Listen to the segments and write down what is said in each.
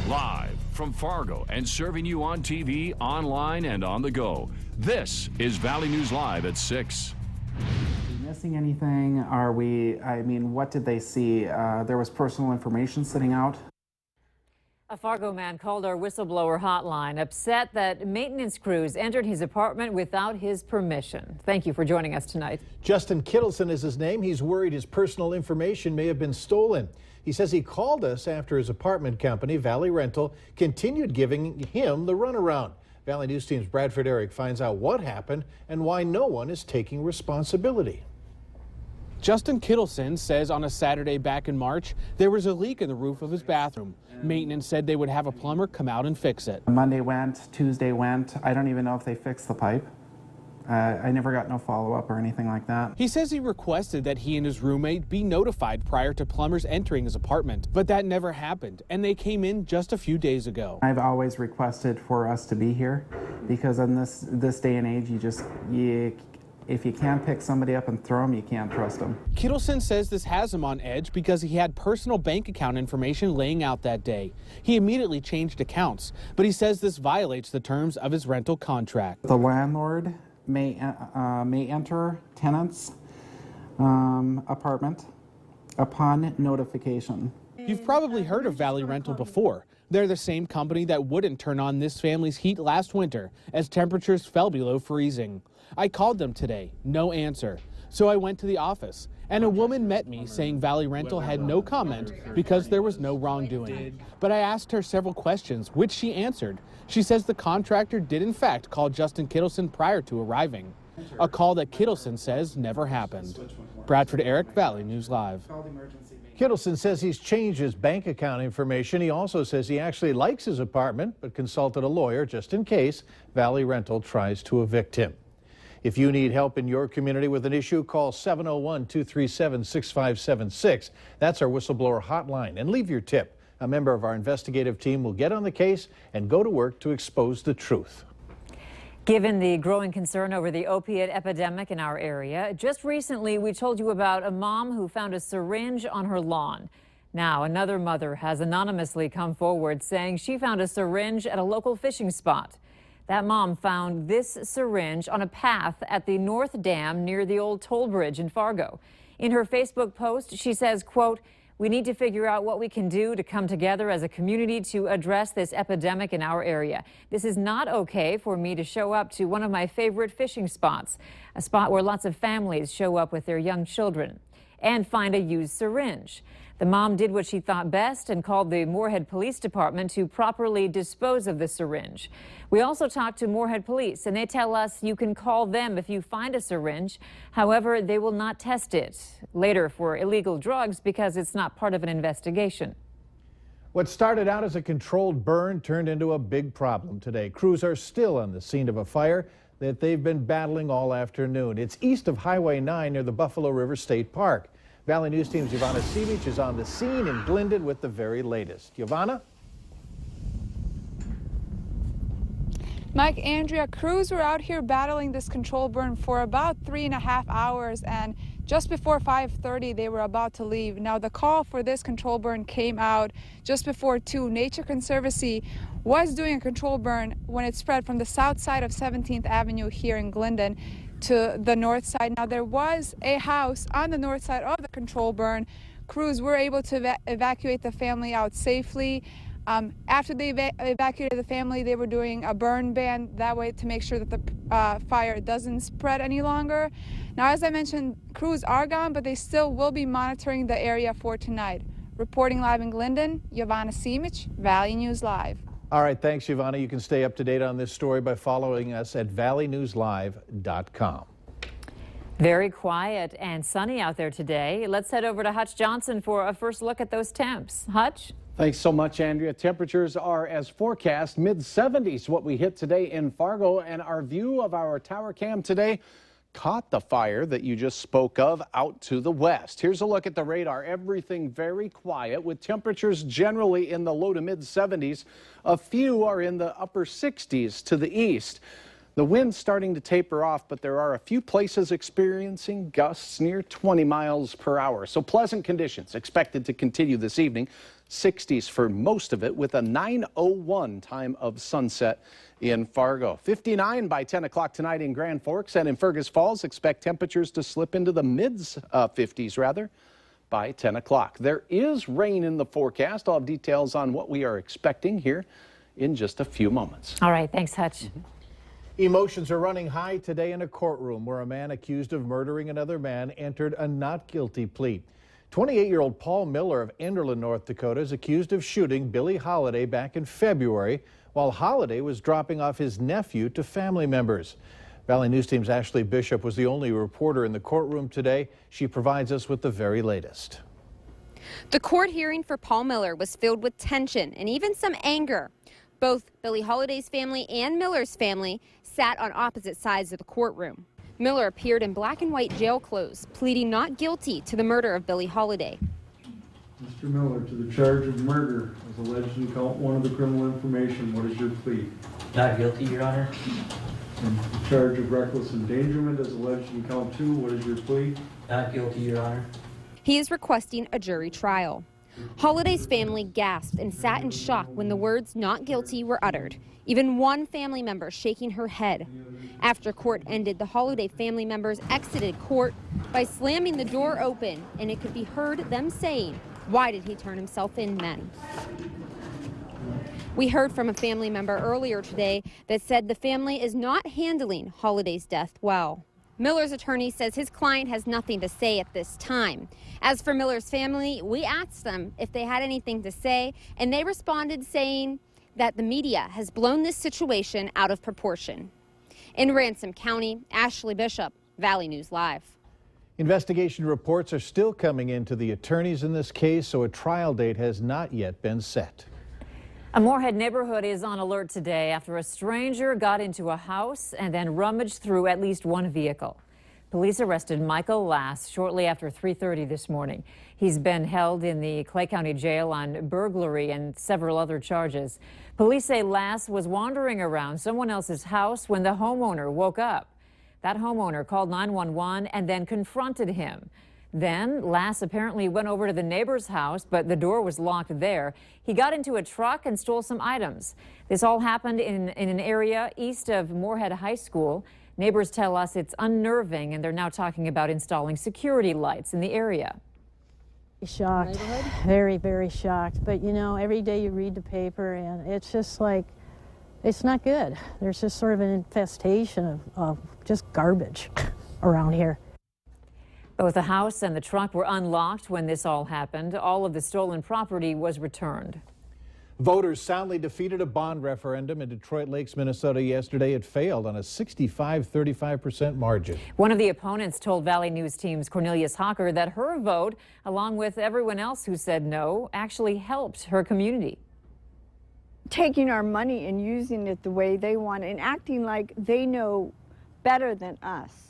Live from Fargo and serving you on TV, online, and on the go. This is Valley News Live at 6. Are we missing anything? What did they see? There was personal information sitting out. A Fargo man called our whistleblower hotline, upset that maintenance crews entered his apartment without his permission. Thank you for joining us tonight. Justin Kittleson is his name. He's worried his personal information may have been stolen. He says he called us after his apartment company, Valley Rental, continued giving him the runaround. Valley News Team's Bradford Eric finds out what happened and why no one is taking responsibility. Justin Kittleson says on a Saturday back in March, there was a leak in the roof of his bathroom. Maintenance said they would have a plumber come out and fix it. Monday went, Tuesday went. I don't even know if they fixed the pipe. I never got no follow-up or anything like that. He says he requested that he and his roommate be notified prior to plumbers entering his apartment, but that never happened, and they came in just a few days ago. I've always requested for us to be here because in this day and age, if you can't pick somebody up and throw them, you can't trust them. Kittleson says this has him on edge because he had personal bank account information laying out that day. He immediately changed accounts, but he says this violates the terms of his rental contract. The landlord may enter tenant's apartment upon notification. You've probably heard of Valley Rental before. They're the same company that wouldn't turn on this family's heat last winter as temperatures fell below freezing. I called them today, no answer. So I went to the office, and a woman met me saying Valley Rental had no comment because there was no wrongdoing. But I asked her several questions, which she answered. She says the contractor did in fact call Justin Kittleson prior to arriving, a call that Kittleson says never happened. Bradford Eric, Valley News Live. Kittleson says he's changed his bank account information. He also says he actually likes his apartment, but consulted a lawyer just in case Valley Rental tries to evict him. If you need help in your community with an issue, call 701-237-6576. That's our whistleblower hotline. And leave your tip. A member of our investigative team will get on the case and go to work to expose the truth. Given the growing concern over the opiate epidemic in our area, just recently we told you about a mom who found a syringe on her lawn. Now, another mother has anonymously come forward saying she found a syringe at a local fishing spot. That mom found this syringe on a path at the North Dam near the old toll bridge in Fargo. In her Facebook post, she says, quote, "We need to figure out what we can do to come together as a community to address this epidemic in our area. This is not okay for me to show up to one of my favorite fishing spots, a spot where lots of families show up with their young children, and find a used syringe." The mom did what she thought best and called the Moorhead Police Department to properly dispose of the syringe. We also talked to Moorhead Police, and they tell us you can call them if you find a syringe. However, they will not test it later for illegal drugs because it's not part of an investigation. What started out as a controlled burn turned into a big problem today. Crews are still on the scene of a fire that they've been battling all afternoon. It's east of Highway 9 near the Buffalo River State Park. Valley News Team's Giovanna Seavich is on the scene in Glyndon with the very latest. Giovanna? Mike, Andrea, crews were out here battling this control burn for about 3.5 hours, and just before 5:30 they were about to leave. Now the call for this control burn came out just before 2. Nature Conservancy was doing a control burn when it spread from the south side of 17th Avenue here in Glyndon to the north side. Now there was a house on the north side of the control burn. Crews were able to evacuate the family out safely. After they evacuated the family, they were doing a burn ban that way to make sure that the fire doesn't spread any longer. Now, as I mentioned, crews are gone, but they still will be monitoring the area for tonight. Reporting live in Glyndon, Giovanna Seavich, Valley News Live. All right, thanks, Giovanna. You can stay up to date on this story by following us at valleynewslive.com. Very quiet and sunny out there today. Let's head over to Hutch Johnson for a first look at those temps. Hutch? Thanks so much, Andrea. Temperatures are as forecast, mid-70s, what we hit today in Fargo, and our view of our tower cam today caught the fire that you just spoke of out to the west. Here's a look at the radar. Everything very quiet with temperatures generally in the low to mid 70s. A few are in the upper 60s to the east. The wind's starting to taper off, but there are a few places experiencing gusts near 20 miles per hour. So pleasant conditions expected to continue this evening. 60s for most of it with a 9:01 time of sunset in Fargo. 59 by 10 o'clock tonight in Grand Forks, and in Fergus Falls expect temperatures to slip into the mid-50s by 10 o'clock. There is rain in the forecast. I'll have details on what we are expecting here in just a few moments. All right, thanks, Hutch. Emotions are running high today in a courtroom where a man accused of murdering another man entered a not guilty plea. 28-year-old Paul Miller of Enderlin, North Dakota, is accused of shooting Billie Holiday back in February while Holiday was dropping off his nephew to family members. Valley News Team's Ashley Bishop was the only reporter in the courtroom today. She provides us with the very latest. The court hearing for Paul Miller was filled with tension and even some anger. Both Billie Holiday's family and Miller's family sat on opposite sides of the courtroom. Miller appeared in black and white jail clothes, pleading not guilty to the murder of Billie Holiday. Mr. Miller, to the charge of murder as alleged in count 1 of the criminal information, what is your plea? Not guilty, Your Honor. And to the charge of reckless endangerment as alleged in count 2, what is your plea? Not guilty, Your Honor. He is requesting a jury trial. Holiday's family gasped and sat in shock when the words not guilty were uttered. Even one family member shaking her head. After court ended, the Holiday family members exited court by slamming the door open, and it could be heard them saying, "Why did he turn himself in then?" We heard from a family member earlier today that said the family is not handling Holiday's death well. Miller's attorney says his client has nothing to say at this time. As for Miller's family, we asked them if they had anything to say, and they responded saying that the media has blown this situation out of proportion. In Ransom County, Ashley Bishop, Valley News Live. Investigation reports are still coming in to the attorneys in this case, so a trial date has not yet been set. A Moorhead neighborhood is on alert today after a stranger got into a house and then rummaged through at least one vehicle. Police arrested Michael Lass shortly after 3:30 this morning. He's been held in the Clay County Jail on burglary and several other charges. Police say Lass was wandering around someone else's house when the homeowner woke up. That homeowner called 911 and then confronted him. Then Lass apparently went over to the neighbor's house, but the door was locked there. He got into a truck and stole some items. This all happened in an area east of Moorhead High School. Neighbors tell us it's unnerving, and they're now talking about installing security lights in the area. Shocked, very, very shocked. But you know, every day you read the paper and it's just like, it's not good. There's just sort of an infestation of just garbage around here. Both the house and the truck were unlocked when this all happened. All of the stolen property was returned. Voters soundly defeated a bond referendum in Detroit Lakes, Minnesota yesterday. It failed on a 65-35% margin. One of the opponents told Valley News Team's Cornelius Hawker that her vote, along with everyone else who said no, actually helped her community. Taking our money and using it the way they want and acting like they know better than us.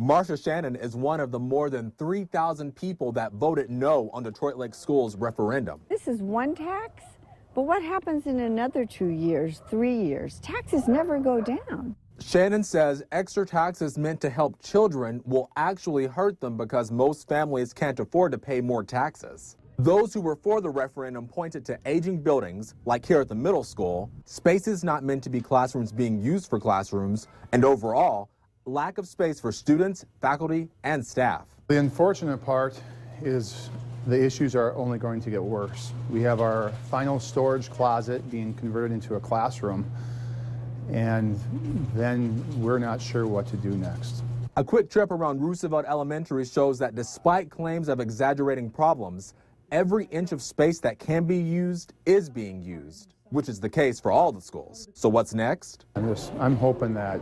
Marsha Shannon is one of the more than 3,000 people that voted no on Detroit Lakes Schools referendum. This is one tax, but what happens in another 2 years, 3 years? Taxes never go down. Shannon says extra taxes meant to help children will actually hurt them because most families can't afford to pay more taxes. Those who were for the referendum pointed to aging buildings, like here at the middle school, spaces not meant to be classrooms being used for classrooms, and overall, lack of space for students, faculty, and staff. The unfortunate part is the issues are only going to get worse. We have our final storage closet being converted into a classroom, and then we're not sure what to do next. A quick trip around Roosevelt Elementary shows that despite claims of exaggerating problems, every inch of space that can be used is being used, which is the case for all the schools. So what's next? I'm hoping that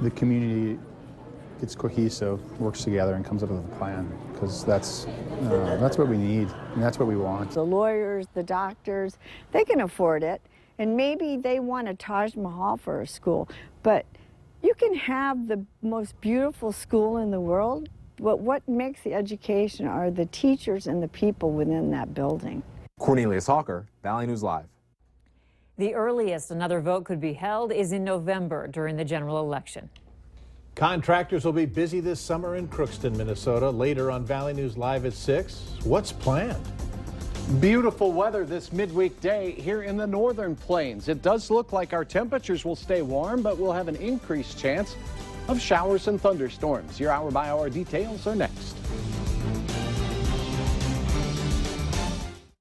the community gets cohesive, works together, and comes up with a plan, because that's what we need and that's what we want. The lawyers, the doctors, they can afford it, and maybe they want a Taj Mahal for a school, but you can have the most beautiful school in the world, but what makes the education are the teachers and the people within that building. Cornelius Hawker, Valley News Live. The earliest another vote could be held is in November during the general election. Contractors will be busy this summer in Crookston, Minnesota. Later on Valley News Live at 6. What's planned? Beautiful weather this midweek day here in the northern plains. It does look like our temperatures will stay warm, but we'll have an increased chance of showers and thunderstorms. Your hour-by-hour details are next.